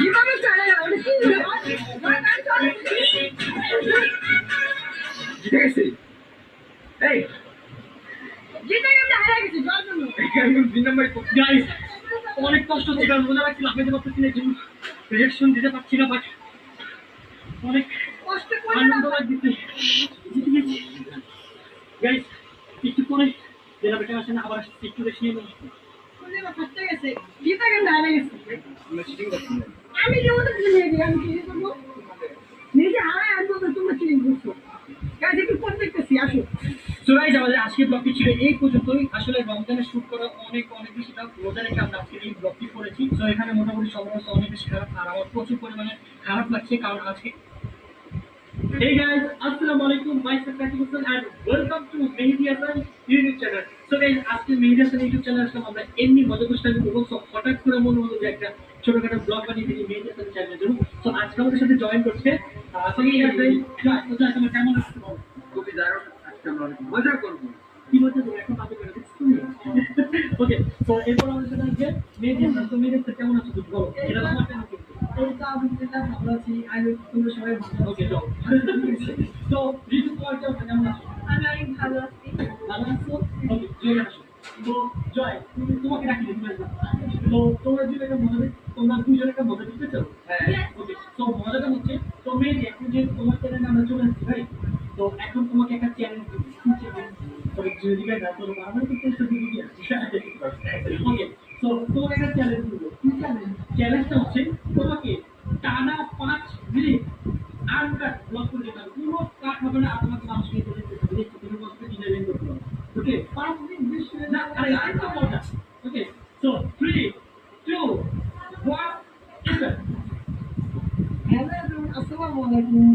জীবনে চলে গেল কি জিতে গেছি এই জিতে গেছে হারিয়ে গেছি জল জন্য একদম 3 নাম্বার গাইস অনেক কষ্ট হচ্ছে কারণ মনে রাখছি লাফাইতে পারতেছি না কিন্তু রিঅ্যাকশন দিতে পারছি না বাট অনেক কষ্ট করে আনন্দ লাগছে জিতে গেছি গাইস একটু পরে জেলা বেটা আসেন আবার আসছি একটু রেস্ট নিয়ে নেব কোনে বা ফাটতে গেছে জিতে গেছে হারিয়ে গেছি আমরা চিটিং করছি আমি যেমন দিই আমি কি করব নিজে হারায় আনবো তোমরা চিটিং করছো গাইস একটু পরে দেখতেছি আসো সো গাইস আমাদের আজকের ব্লগটি ছিল এই পর্যন্তই আসলে রমজানের শুট করা অনেক বেশি রোজা রেখে আমরা আজকে এই ব্লগটি করেছি তো এখানে মোটামুটি সবার অবস্থা অনেক বেশি খারাপ আর আমার প্রচুর পরিমাণে খারাপ লাগছে কারণ আজকে Hey guys, Assalamu alaikum. Myself Kasim Hussain and welcome to Mehdi Hassan YouTube channel. So guys, আজকে Mehdi Hassan YouTube channel আসলাম আমরা এমনি মজা করতে করব সো হঠাৎ করে মনে হলো যে একটা ছোটখাটো ব্লগ বানিয়ে দিই Mehdi Hassan চ্যানেলের জন্য। সো আজকে আমাদের সাথে জয়েন করছে আসলে এই গাইস তোমার কেমন লাগছে বলো? খুবই দারুণ আজকে আমরা মজা করব। কি মজা করব এখন বাজে করে দিচ্ছি তুমি। ওকে, সো এরপর আমাদের সাথে আছে Mehdi Hassan। তো Mehdi Hassan কেমন আছো তুমি বলো? এটা তোমার কেমন লাগছে? আলহামদুলিল্লাহ ভালো আছি আই হোপ তোমরা সবাই ভালো আছো তো রিজু তোমার কেমন আছো আমি অনেক ভালো আছি ভালো আছো ওকে জয় আসো তো জয় তুমি তোমাকে রাখি দিই তো তোমরা যদি একটা মজা তোমরা দুজন একটা মজা দিতে চাও হ্যাঁ ওকে তো মজাটা হচ্ছে তো মেয়ে এখন যে তোমার চ্যানেলে আমরা চলে আসছি ভাই তো এখন তোমাকে একটা চ্যালেঞ্জ দিই ওকে যদি গাইস আসলে আমরা তো একটা ভিডিও আছে ওকে তো তোমাকে একটা চ্যালেঞ্জ দিব কি চ্যালেঞ্জ চ্যালেঞ্জটা হচ্ছে তোমাকে টানা 5 মিনিট আনকাট ব্লগ করে দিতে হবে কোনো কাট হবে না তোমাকে মানুষকে করে দিতে হবে তুমি বলতে ডিজাইন করতে হবে ওকে 5 মিনিট 20 মিনিট না আরে আরেকটা মজা okay so 3 2 1 start hello everyone আসসালামু আলাইকুম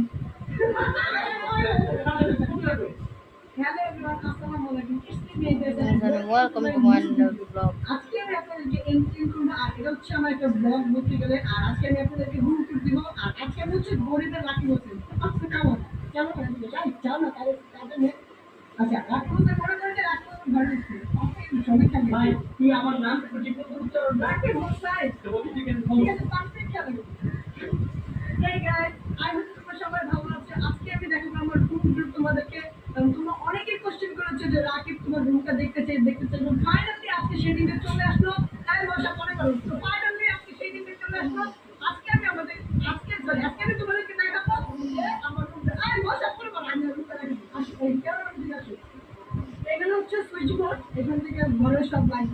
হ্যালো এভরিওয়ান আসসালামু আলাইকুম Welcome to one of the vlog. আজকে আমি আপনাদেরকে এন্ট্রি করব আর এটা হচ্ছে আমার একটা ব্লগ বলতে গেলে আর আজকে আমি আপনাদেরকে রুম ট্যুর দিব আর আজকে আমি হচ্ছে গরিবের লাকি বলছেন আজকে কেমন কেমন করে দিবে যাই যাও না তাহলে তাদের আচ্ছা লাকি বলতে মনে করে যে লাকি বলতে ঘরে দিচ্ছে সবাই খালি ভাই তুই আমার নাম ঠিক মতো উচ্চারণ লাকি বলছাই তো বলি ঠিক আছে পারফেক্ট খেলা Hey guys, I hope তোমরা সবাই ভালো আছো আজকে আমি দেখাবো আমার রুম ট্যুর তোমাদেরকে তোমরা অনেকেই কোশ্চেন করেছো যে রাকিব তোমার রুমটা দেখতে চাই এবং ফাইনালি আজকে সেই দিনটা চলে আসলো তাই বসা মনে করো তো ফাইনালি আজকে সেই দিনটা চলে আসলো আজকে আমি আজকে আমি তোমাদেরকে দেখাবো যে আমার রুমটা বসা করে বলো আমি রুমটা দেখাবো আসো এই ক্যামেরা দিকে আসো এখানে হচ্ছে সুইচ বোর্ড এখান থেকে ঘরের সব লাইট